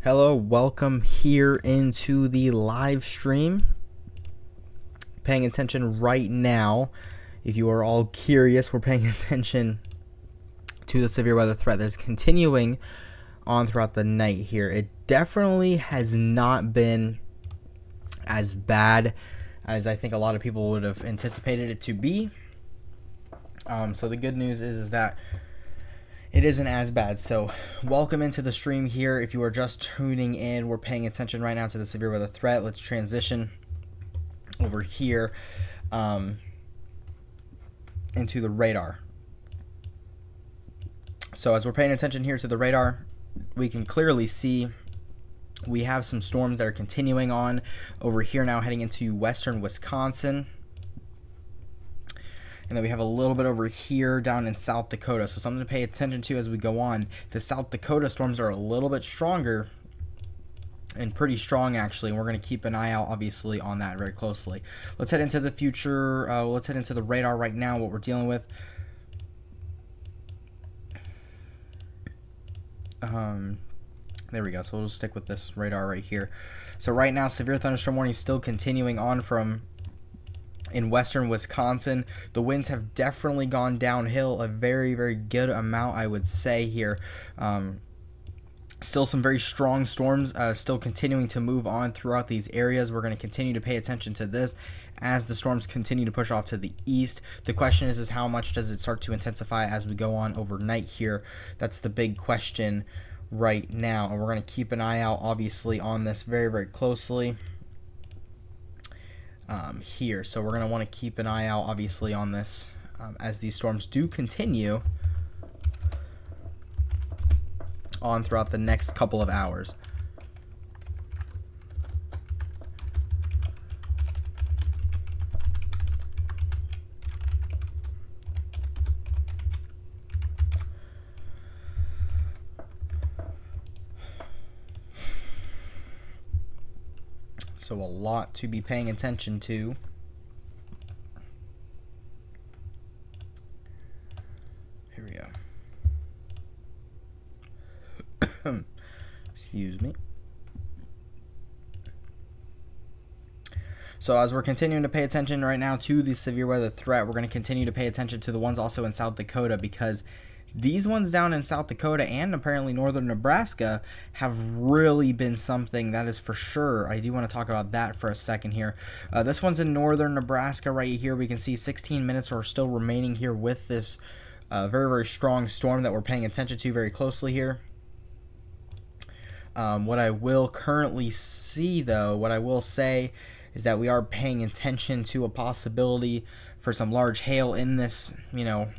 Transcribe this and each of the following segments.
Hello, welcome here into the live stream. Paying attention right now. If you are all curious, we're paying attention to the severe weather threat that's continuing on throughout the night here. It definitely has not been as bad as I think a lot of people would have anticipated it to be. So the good news is that it isn't as bad. So welcome into the stream here. If you are just tuning in, we're paying attention right now to the severe weather threat. Let's transition over here into the radar. So as we're paying attention here to the radar, we can clearly see we have some storms that are continuing on over here now, heading into western Wisconsin. And then we have a little bit over here down in South Dakota. So something to pay attention to as we go on. The South Dakota storms are a little bit stronger and pretty strong, actually. And we're going to keep an eye out, obviously, on that very closely. Let's head into the future. Let's head into the radar right now, what we're dealing with. There we go. So we'll stick with this radar right here. So right now, severe thunderstorm warning is still continuing on from in western Wisconsin. The winds have definitely gone downhill a very, very good amount, I would say here. Still some very strong storms still continuing to move on throughout these areas. We're going to continue to pay attention to this as the storms continue to push off to the east. The question is how much does it start to intensify as we go on overnight here? That's the big question right now, and we're going to keep an eye out, obviously, on this very, very closely. Here. So we're going to want to keep an eye out, obviously, on this as these storms do continue on throughout the next couple of hours. So a lot to be paying attention to. Here we go. Excuse me. So as we're continuing to pay attention right now to the severe weather threat, we're going to continue to pay attention to the ones also in South Dakota, because these ones down in South Dakota and apparently northern Nebraska have really been something, that is for sure. I do want to talk about that for a second here. This one's in northern Nebraska right here. We can see 16 minutes are still remaining here with this very, very strong storm that we're paying attention to very closely here. What I will currently see, though, what I will say is that we are paying attention to a possibility for some large hail in this,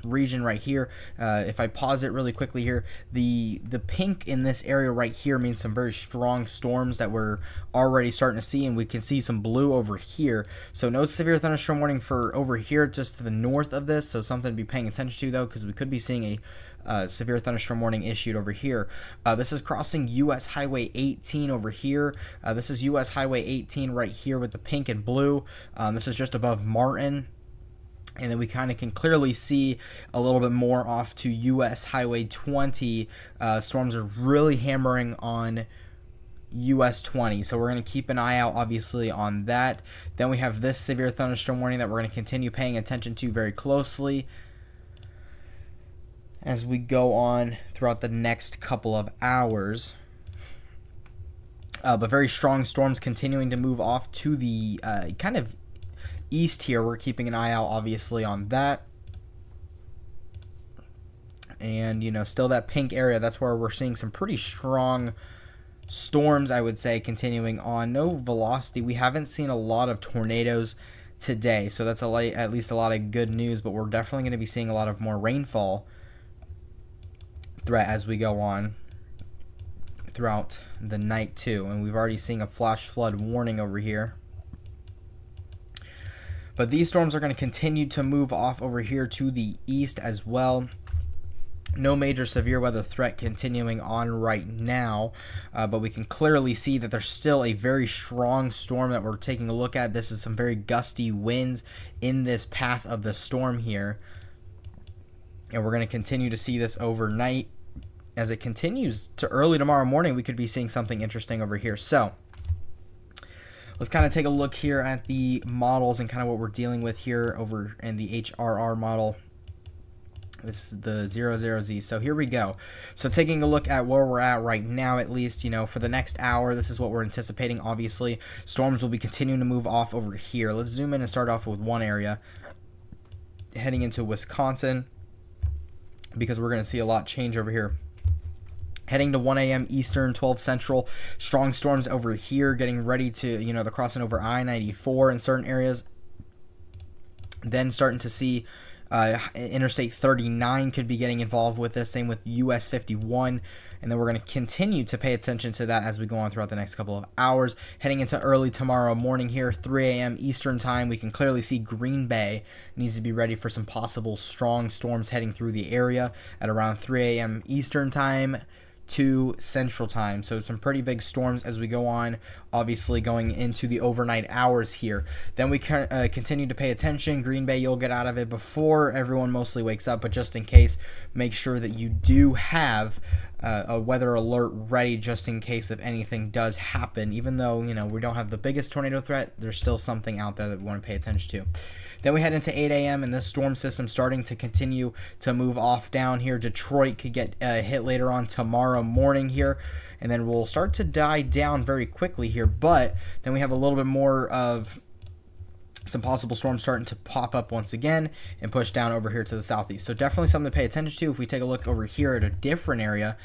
region right here. If I pause it really quickly here, the pink in this area right here means some very strong storms that we're already starting to see, and we can see some blue over here. So no severe thunderstorm warning for over here, just to the north of this. So something to be paying attention to, though, because we could be seeing a severe thunderstorm warning issued over here. This is crossing US Highway 18 over here. This is US Highway 18 right here with the pink and blue. This is just above Martin. And then we kind of can clearly see a little bit more off to US Highway 20. Storms are really hammering on US 20. So we're going to keep an eye out, obviously, on that. Then we have this severe thunderstorm warning that we're going to continue paying attention to very closely as we go on throughout the next couple of hours. But very strong storms continuing to move off to the kind of east here. We're keeping an eye out, obviously, on that. And, still that pink area, that's where we're seeing some pretty strong storms, I would say, continuing on. No velocity. We haven't seen a lot of tornadoes today, so that's at least a lot of good news, but we're definitely going to be seeing a lot of more rainfall threat as we go on throughout the night, too. And we've already seen a flash flood warning over here. But these storms are going to continue to move off over here to the east as well. No major severe weather threat continuing on right now, but we can clearly see that there's still a very strong storm that we're taking a look at. This is some very gusty winds in this path of the storm here. And we're going to continue to see this overnight as it continues to early tomorrow morning, we could be seeing something interesting over here. So let's kind of take a look here at the models and kind of what we're dealing with here over in the HRR model. This is the 00Z. So here we go. So taking a look at where we're at right now, at least, you know, for the next hour, this is what we're anticipating. Obviously, storms will be continuing to move off over here. Let's zoom in and start off with one area heading into Wisconsin, because we're going to see a lot change over here. Heading to 1 a.m. Eastern, 12 Central, strong storms over here, getting ready to, you know, the crossing over I-94 in certain areas. Then starting to see Interstate 39 could be getting involved with this, same with US 51, and then we're going to continue to pay attention to that as we go on throughout the next couple of hours. Heading into early tomorrow morning here, 3 a.m. Eastern time, we can clearly see Green Bay needs to be ready for some possible strong storms heading through the area at around 3 a.m. Eastern time to Central time. So some pretty big storms as we go on, obviously going into the overnight hours here. Then we continue to pay attention. Green Bay, you'll get out of it before everyone mostly wakes up, but just in case, make sure that you do have a weather alert ready just in case if anything does happen. Even though, you know, we don't have the biggest tornado threat, there's still something out there that we want to pay attention to. Then we head into 8 a.m. and this storm system starting to continue to move off down here. Detroit could get hit later on tomorrow morning here, and then we'll start to die down very quickly here. But then we have a little bit more of some possible storms starting to pop up once again and push down over here to the southeast. So definitely something to pay attention to. If we take a look over here at a different area,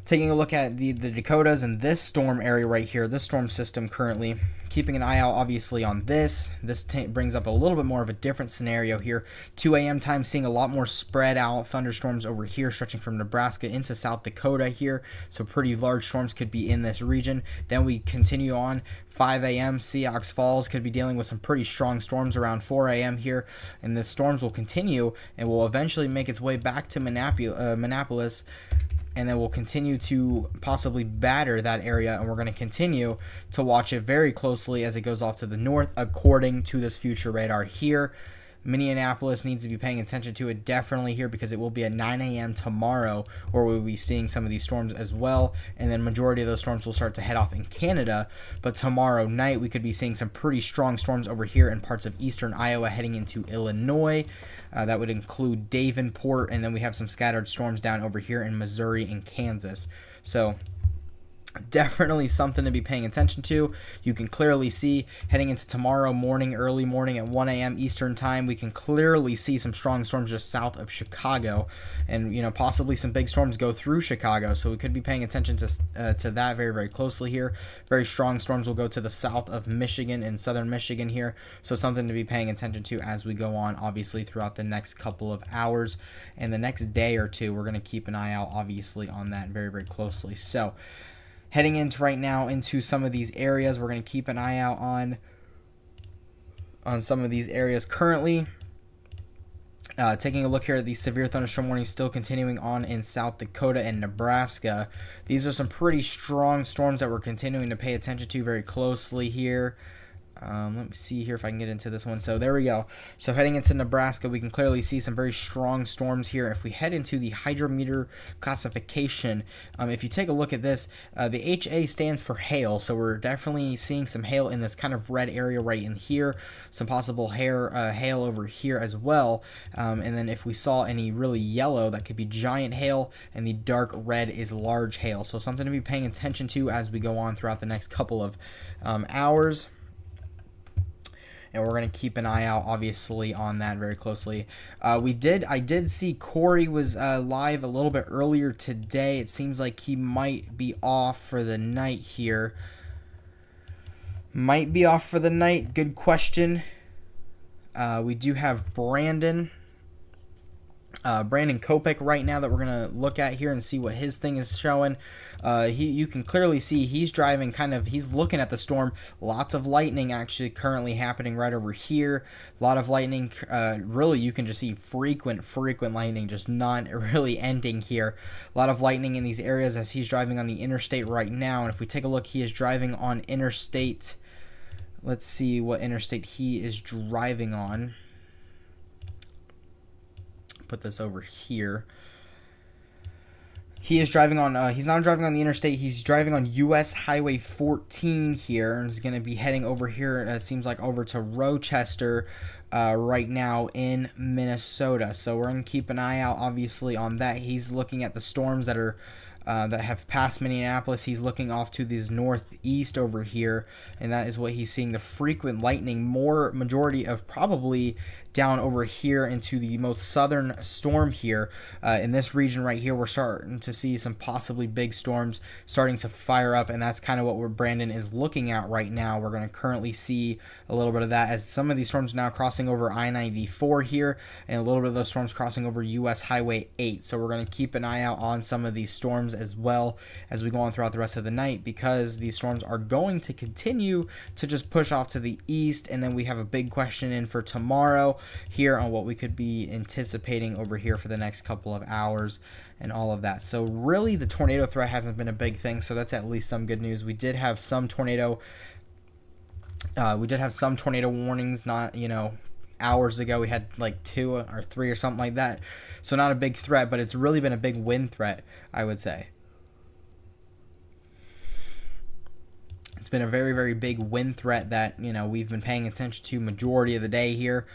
taking a look at the Dakotas and this storm area right here, this storm system currently, keeping an eye out obviously on this. This brings up a little bit more of a different scenario here. 2 a.m. time, seeing a lot more spread out thunderstorms over here, stretching from Nebraska into South Dakota here. So pretty large storms could be in this region. Then we continue on. 5 a.m. Sioux Falls could be dealing with some pretty strong storms around 4 a.m. here. And the storms will continue and will eventually make its way back to Minneapolis, and then we'll continue to possibly batter that area, and we're going to continue to watch it very closely as it goes off to the north according to this future radar here. Minneapolis needs to be paying attention to it definitely here, because it will be at 9 a.m. tomorrow where we'll be seeing some of these storms as well, and then majority of those storms will start to head off in Canada. But tomorrow night we could be seeing some pretty strong storms over here in parts of eastern Iowa heading into Illinois. That would include Davenport, and then we have some scattered storms down over here in Missouri and Kansas. So definitely something to be paying attention to. You can clearly see heading into tomorrow morning, early morning at 1 a.m. Eastern time, we can clearly see some strong storms just south of Chicago, and you know, possibly some big storms go through Chicago. So we could be paying attention to that very, very closely here. Very strong storms will go to the south of Michigan and southern Michigan here. So something to be paying attention to as we go on, obviously throughout the next couple of hours and the next day or two. We're going to keep an eye out obviously on that very, very closely. So heading into right now into some of these areas, we're going to keep an eye out on some of these areas currently. Taking a look here at the severe thunderstorm warning still continuing on in South Dakota and Nebraska. These are some pretty strong storms that we're continuing to pay attention to very closely here. Let me see here if I can get into this one. So there we go. So heading into Nebraska, we can clearly see some very strong storms here. If we head into the hydrometer classification, if you take a look at this, the HA stands for hail. So we're definitely seeing some hail in this kind of red area right in here. Some possible hail over here as well. And then if we saw any really yellow, that could be giant hail, and the dark red is large hail. So something to be paying attention to as we go on throughout the next couple of hours. And we're going to keep an eye out, obviously, on that very closely. I did see Corey was live a little bit earlier today. It seems like he might be off for the night here. Might be off for the night. Good question. We do have Brandon Kopech right now that we're going to look at here and see what his thing is showing. You can clearly see he's driving he's looking at the storm. Lots of lightning actually currently happening right over here. A lot of lightning. Really, you can just see frequent lightning, just not really ending here. A lot of lightning in these areas as he's driving on the interstate right now. And if we take a look, he is driving on interstate. Let's see what interstate he is driving on. Put this over here. He is driving on, he's not driving on the interstate, he's driving on US Highway 14 here, and is going to be heading over here, it seems like over to Rochester right now in Minnesota. So we're going to keep an eye out, obviously, on that. He's looking at the storms that are that have passed Minneapolis. He's looking off to this northeast over here, and that is what he's seeing. The frequent lightning, more majority of probably down over here into the most southern storm here in this region right here. We're starting to see some possibly big storms starting to fire up, and that's kind of what Brandon is looking at right now. We're going to currently see a little bit of that as some of these storms now crossing over I-94 here, and a little bit of those storms crossing over US Highway 8. So we're going to keep an eye out on some of these storms as well as we go on throughout the rest of the night, because these storms are going to continue to just push off to the east. And then we have a big question in for tomorrow here on what we could be anticipating over here for the next couple of hours and all of that. So really the tornado threat hasn't been a big thing, so that's at least some good news. We did have some tornado warnings, not, hours ago. We had like 2 or 3 or something like that. So not a big threat, but it's really been a big wind threat, I would say. It's been a very, very big wind threat that, we've been paying attention to majority of the day here.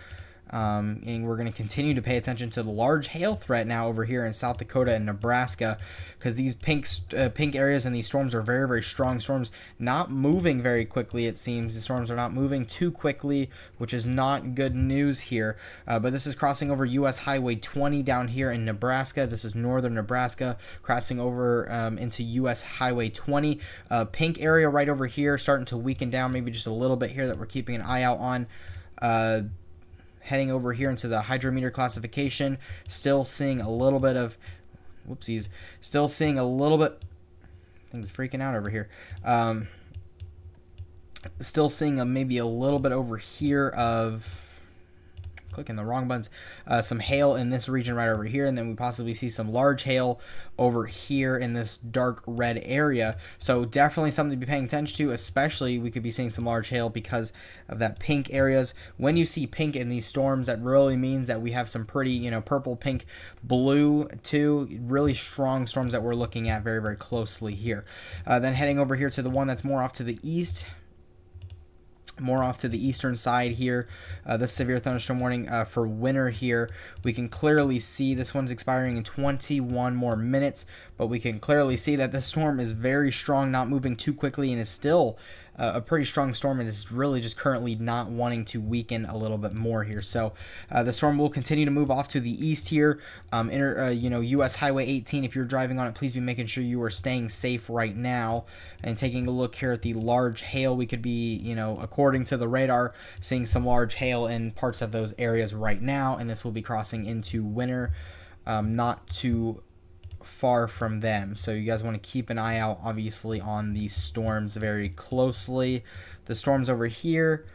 And we're going to continue to pay attention to the large hail threat now over here in South Dakota and Nebraska, because these pink areas and these storms are very, very strong storms, not moving very quickly. It seems the storms are not moving too quickly, which is not good news here. But this is crossing over US Highway 20 down here in Nebraska. This is northern Nebraska crossing over into US Highway 20. Pink area right over here starting to weaken down, maybe just a little bit here, that we're keeping an eye out on. Heading over here into the hydrometer classification, still seeing a little bit of, still seeing a little bit, things freaking out over here. Still seeing maybe a little bit over here of, clicking the wrong buttons, some hail in this region right over here, and then we possibly see some large hail over here in this dark red area. So definitely something to be paying attention to, especially we could be seeing some large hail because of that pink areas. When you see pink in these storms, that really means that we have some pretty, purple, pink, blue too, really strong storms that we're looking at very, very closely here. Then heading over here to the one that's more off to the east, more off to the eastern side here, the severe thunderstorm warning for winter here. We can clearly see this one's expiring in 21 more minutes, but we can clearly see that the storm is very strong, not moving too quickly, and is still a pretty strong storm, and is really just currently not wanting to weaken a little bit more here. So the storm will continue to move off to the east here. US Highway 18, if you're driving on it, please be making sure you are staying safe right now. And taking a look here at the large hail, we could be, according to the radar, seeing some large hail in parts of those areas right now, and this will be crossing into winter, not too far from them. So you guys want to keep an eye out, obviously, on these storms very closely. The storms over here,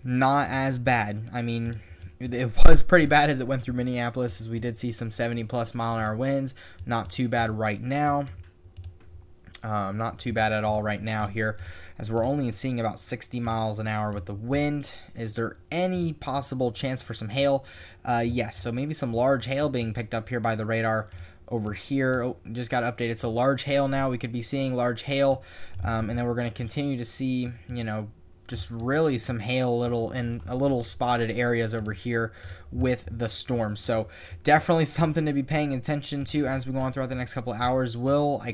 not as bad. I mean, it was pretty bad as it went through Minneapolis, as we did see some 70+ mile-an-hour winds. Not too bad right now. Not too bad at all right now here, as we're only seeing about 60 miles an hour with the wind. Is there any possible chance for some hail? Yes, so maybe some large hail being picked up here by the radar over here. Oh, just got updated. So large hail now. We could be seeing large hail, and then we're going to continue to see, just really some hail in a little spotted areas over here with the storm. So definitely something to be paying attention to as we go on throughout the next couple of hours. What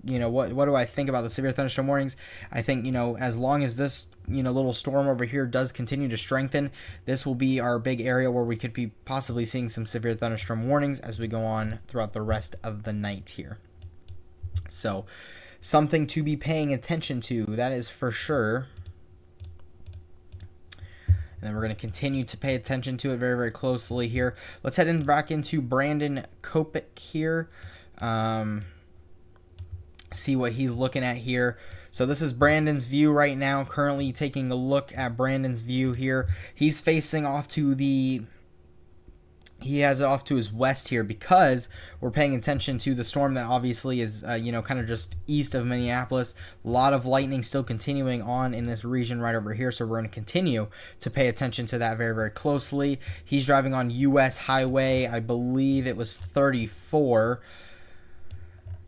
do I think about the severe thunderstorm warnings? I think, as long as this, little storm over here does continue to strengthen, this will be our big area where we could be possibly seeing some severe thunderstorm warnings as we go on throughout the rest of the night here. So something to be paying attention to, that is for sure. And then we're going to continue to pay attention to it very, very closely here. Let's head back into Brandon Kopic here. See what he's looking at here. So this is Brandon's view right now. Currently taking a look at Brandon's view here. He's facing off to the he has it off to his west here because we're paying attention to the storm that obviously is, kind of just east of Minneapolis. A lot of lightning still continuing on in this region right over here, so we're going to continue to pay attention to that very, very closely. He's driving on U.S. Highway, I believe it was 34.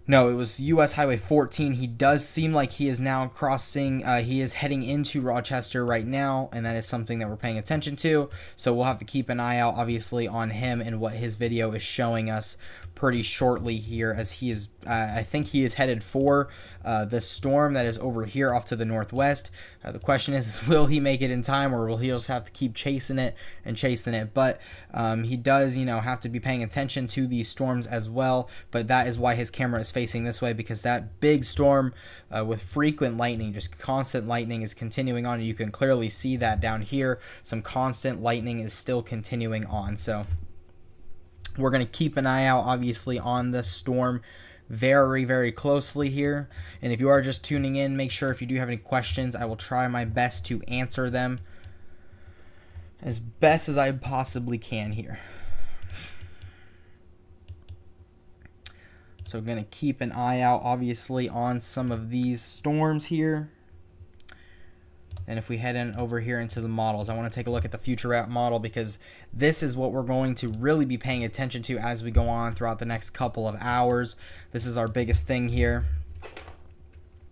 No, it was U.S. Highway 14. He does seem like he is now crossing, he is heading into Rochester right now, and that is something that we're paying attention to. So we'll have to keep an eye out, obviously, on him and what his video is showing us pretty shortly here, as he is, I think he is headed for the storm that is over here off to the northwest. The question is, will he make it in time, or will he just have to keep chasing it and chasing it? But he does, have to be paying attention to these storms as well, but that is why his camera is facing this way, because that big storm with frequent lightning, just constant lightning, is continuing on, and you can clearly see that down here. Some constant lightning is still continuing on, so we're going to keep an eye out, obviously, on this storm very, very closely here. And if you are just tuning in, make sure if you do have any questions, I will try my best to answer them as best as I possibly can here. So we're going to keep an eye out, obviously, on some of these storms here. And if we head in over here into the models, I want to take a look at the future route model, because this is what we're going to really be paying attention to as we go on throughout the next couple of hours. This is our biggest thing here.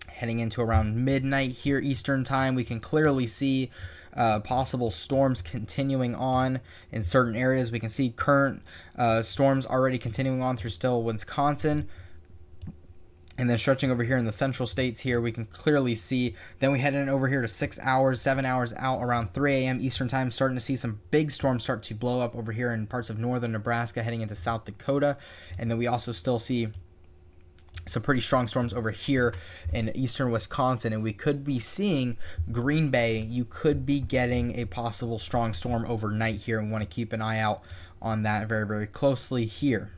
Heading into around midnight here Eastern time, we can clearly see possible storms continuing on in certain areas. We can see current storms already continuing on through still Wisconsin. And then stretching over here in the central states here, we can clearly see. Then we head in over here to 6 hours, 7 hours out around 3 a.m. Eastern time, starting to see some big storms start to blow up over here in parts of northern Nebraska, heading into South Dakota. And then we also still see some pretty strong storms over here in eastern Wisconsin. And we could be seeing Green Bay. You could be getting a possible strong storm overnight here, and we want to keep an eye out on that very, very closely here.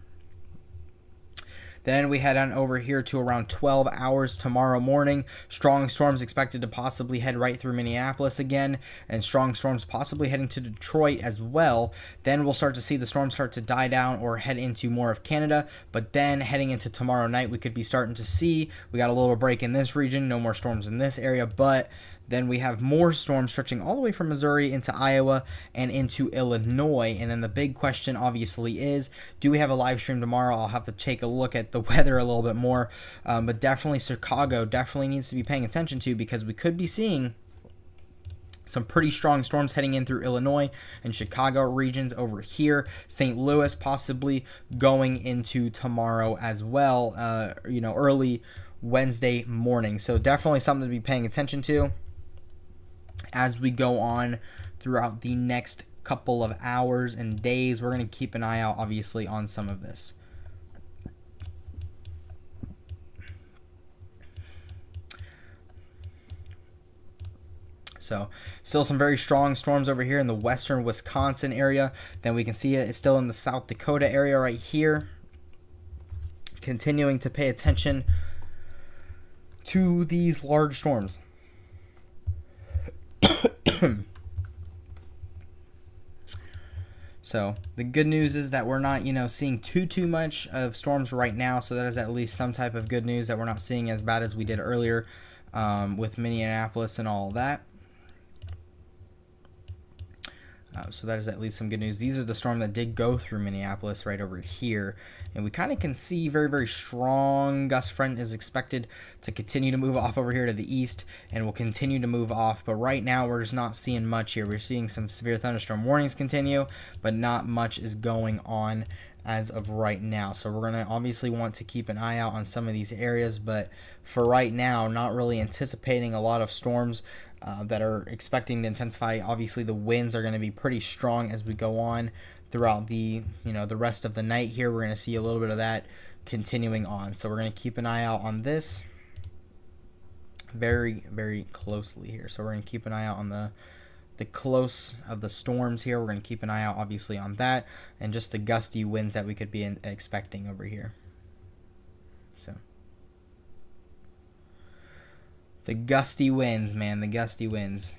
Then we head on over here to around 12 hours tomorrow morning. Strong storms expected to possibly head right through Minneapolis again, and strong storms possibly heading to Detroit as well. Then we'll start to see the storms start to die down or head into more of Canada. But then heading into tomorrow night, we could be starting to see, we got a little break in this region, no more storms in this area, but then we have more storms stretching all the way from Missouri into Iowa and into Illinois. And then the big question obviously is, do we have a live stream tomorrow? I'll have to take a look at the weather a little bit more. But definitely Chicago definitely needs to be paying attention to, because we could be seeing some pretty strong storms heading in through Illinois and Chicago regions over here. St. Louis possibly going into tomorrow as well, early Wednesday morning. So definitely something to be paying attention to as we go on throughout the next couple of hours and days. We're going to keep an eye out, obviously, on some of this. So still some very strong storms over here in the western Wisconsin area. Then we can see it's still in the South Dakota area right here. Continuing to pay attention to these large storms. So the good news is that we're not, seeing too much of storms right now. So that is at least some type of good news, that we're not seeing as bad as we did earlier with Minneapolis and all that. So that is at least some good news. These are the storm that did go through Minneapolis right over here. And we kind of can see very, very strong gust front is expected to continue to move off over here to the east, and will continue to move off. But right now, we're just not seeing much here. We're seeing some severe thunderstorm warnings continue, but not much is going on as of right now. So we're going to obviously want to keep an eye out on some of these areas. But for right now, not really anticipating a lot of storms that are expecting to intensify. Obviously, the winds are going to be pretty strong as we go on throughout the rest of the night here. We're going to see a little bit of that continuing on. So we're going to keep an eye out on this very, very closely here. So we're going to keep an eye out on the close of the storms here. We're going to keep an eye out, obviously, on that, and just the gusty winds that we could be expecting over here. So the gusty winds, man, the gusty winds.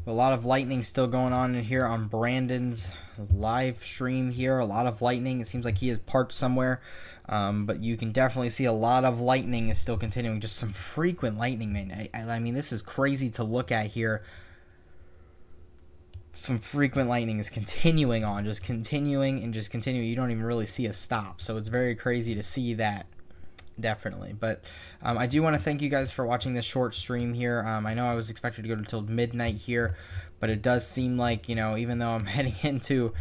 A lot of lightning still going on in here on Brandon's live stream here. A lot of lightning. It seems like he is parked somewhere. But you can definitely see a lot of lightning is still continuing. Just some frequent lightning, man. I mean, this is crazy to look at here. Some frequent lightning is continuing on. Just continuing and just continuing. You don't even really see a stop. So it's very crazy to see that. Definitely. But I do want to thank you guys for watching this short stream here. I know I was expected to go until midnight here, but it does seem like, you know, even though I'm heading into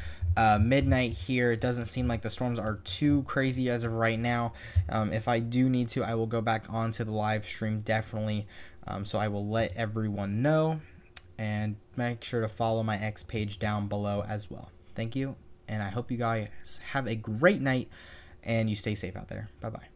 midnight here, it doesn't seem like the storms are too crazy as of right now. If I do need to, I will go back onto the live stream, definitely. So I will let everyone know, and make sure to follow my X page down below as well. Thank you, and I hope you guys have a great night and you stay safe out there. Bye-bye.